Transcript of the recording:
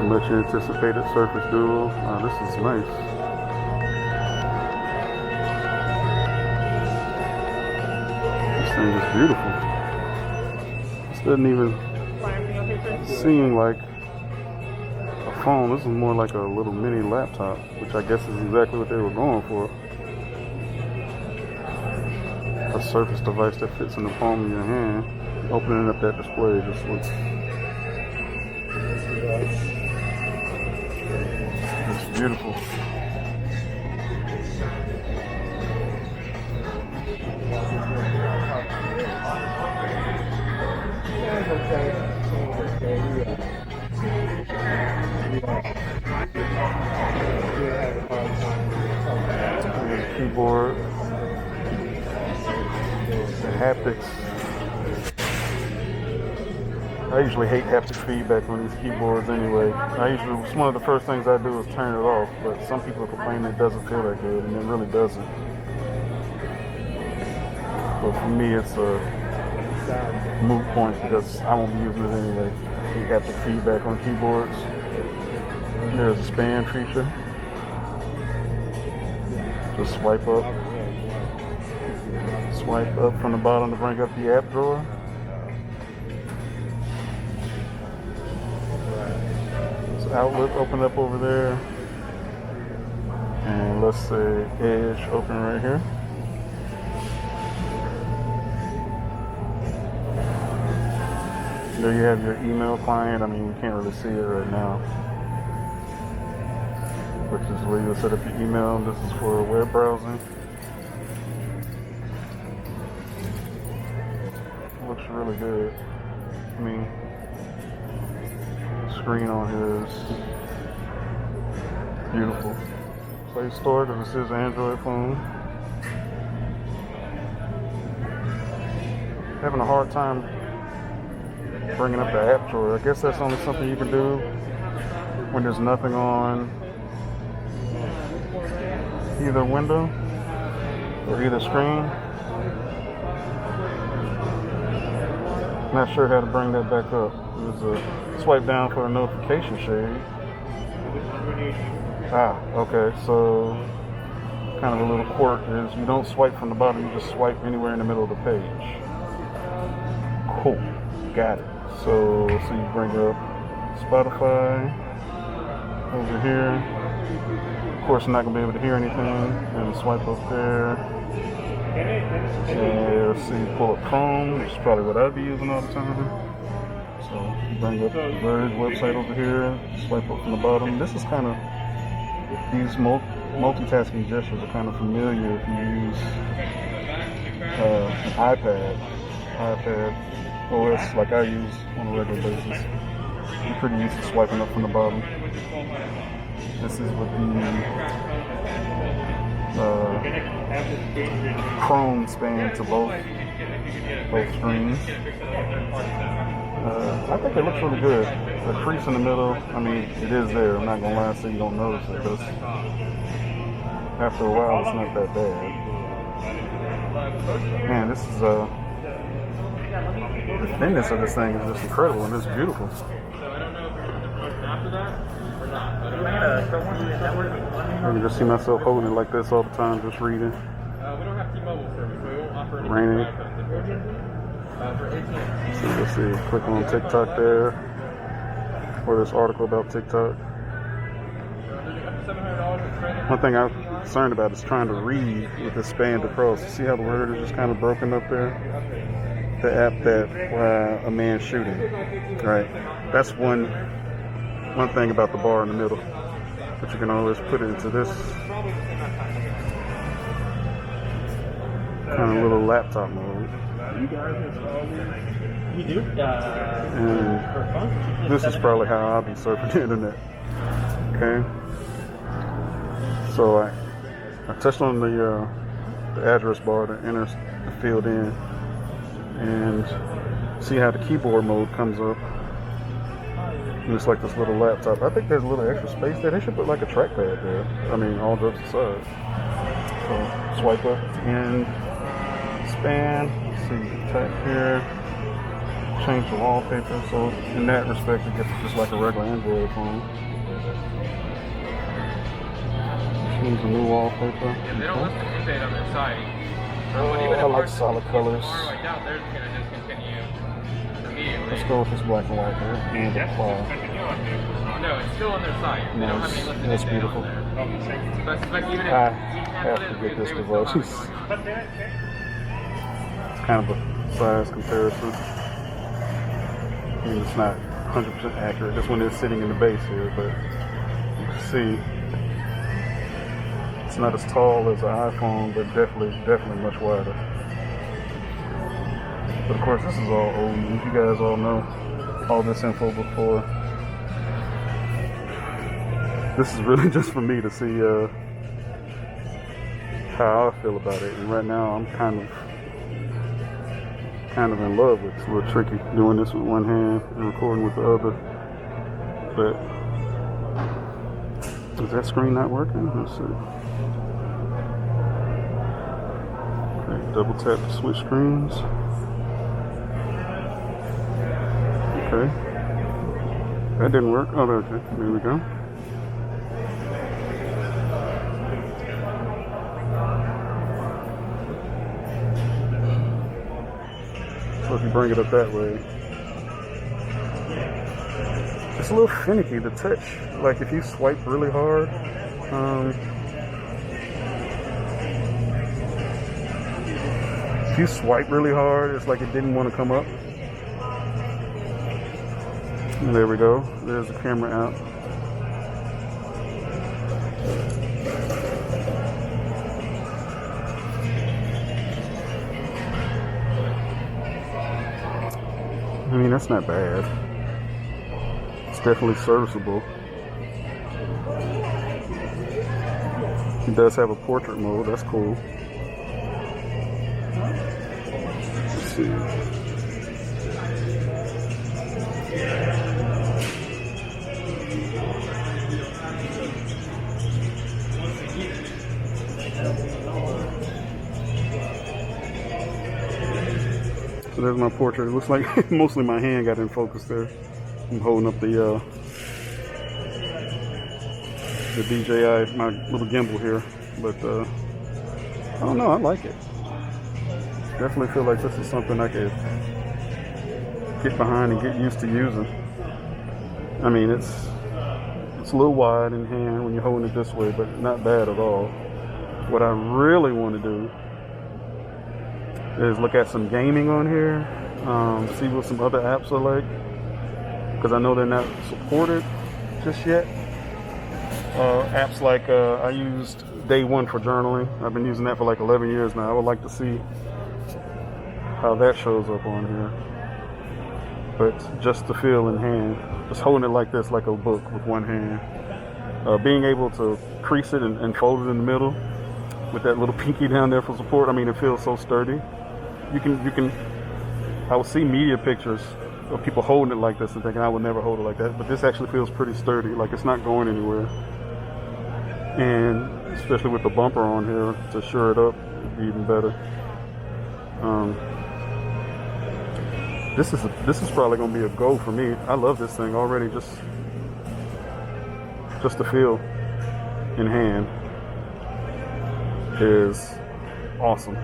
Much anticipated Surface Duo. This is nice. This thing is beautiful. This doesn't even seem like a phone. This is more like a little mini laptop, which I guess is exactly what they were going for. A Surface device that fits in the palm of your hand. Opening up that display just looks, it's beautiful. Keyboard, the haptics. I usually hate haptic feedback on these keyboards anyway. It's one of the first things I do is turn it off, but some people complain it doesn't feel that good, and it really doesn't. But for me, it's a moot point because I won't be using it anyway. I hate haptic feedback on keyboards. There's a span feature. Just swipe up from the bottom to bring up the app drawer. Outlook open up over there, and let's say Edge open right here. There you have your email client. I mean, you can't really see it right now, which is where you'll set up your email. This is for web browsing. Looks really good. I mean, screen on here is beautiful. Play Store, because this is an Android phone. Having a hard time bringing up the app drawer. I guess that's only something you can do when there's nothing on either window or either screen. Not sure how to bring that back up. There's a swipe down for a notification shade. Okay, so kind of a little quirk is you don't swipe from the bottom, you just swipe anywhere in the middle of the page. Cool, got it. So you bring up Spotify over here. Of course, I'm not gonna be able to hear anything. And swipe up there. And let's see, pull up Chrome, which is probably what I'd be using all the time. So bring up the Verge website over here, swipe up from the bottom. This is kind of, these multitasking gestures are kind of familiar if you use an iPad OS like I use on a regular basis. I'm pretty used to swiping up from the bottom. This is with the Chrome span to both screens. I think it looks really good. The crease in the middle, I mean, it is there. I'm not gonna lie, so you don't notice it, because after a while, it's not that bad. Man, this is the thinness of this thing is just incredible, and it's beautiful. I can just see myself holding it like this all the time, just reading. Raining. So let's see, click on TikTok there, or this article about TikTok. One thing I'm concerned about is trying to read with the span across. See how the word is just kind of broken up there? The app that a man shooting, right? That's one thing about the bar in the middle, but you can always put it into this kind of little laptop mode. And this is probably how I'll be surfing the internet. Okay. So I touched on the address bar to enter the field in, and see how the keyboard mode comes up. And it's like this little laptop. I think there's a little extra space there. They should put like a trackpad there. I mean, all jokes aside. So swipe up and span. Let's see, type here. change the wallpaper. So in that respect, it gets just like a regular Android phone. Change the new wallpaper. Yeah, they don't list the due date on their site. I like solid colors. Tomorrow, I doubt they're going to discontinue immediately. Let's go with this black and white here and apply. No, it's still on their site. They don't have any listed That's date beautiful. on there. So I suspect even if I you have canceled to it, get this they would still have it device. going on. It's kind of a size comparison. I mean, it's not 100% accurate just when it's sitting in the base here, but you can see it's not as tall as an iPhone, but definitely much wider. But of course, this is all old news. You guys all know all this info before. This is really just for me to see how I feel about it. And right now, I'm kind of in love with it. It's a little tricky doing this with one hand and recording with the other. But is that screen not working? Let's see. Okay, double tap to switch screens. Okay. That didn't work. Oh, okay. There we go. So if you bring it up that way, it's a little finicky to touch. Like if you swipe really hard, it's like it didn't want to come up. And there we go. There's the camera out. I mean, that's not bad. It's definitely serviceable. It does have a portrait mode. That's cool. Let's see. So there's my portrait. It looks like mostly my hand got in focus there. I'm holding up the DJI, my little gimbal here. But I don't know, I like it. Definitely feel like this is something I could get behind and get used to using. I mean, it's a little wide in hand when you're holding it this way, but not bad at all. What I really want to do is look at some gaming on here, see what some other apps are like, because I know they're not supported just yet. Apps like I used Day One for journaling. I've been using that for like 11 years now. I would like to see how that shows up on here. But just the feel in hand, just holding it like this, like a book with one hand. Being able to crease it and fold it in the middle with that little pinky down there for support. I mean, it feels so sturdy. You can, I will see media pictures of people holding it like this and thinking I would never hold it like that, but this actually feels pretty sturdy, like it's not going anywhere. And especially with the bumper on here to shore it up, it'd be even better. This is probably gonna be a go for me. I love this thing already, just the feel in hand is awesome.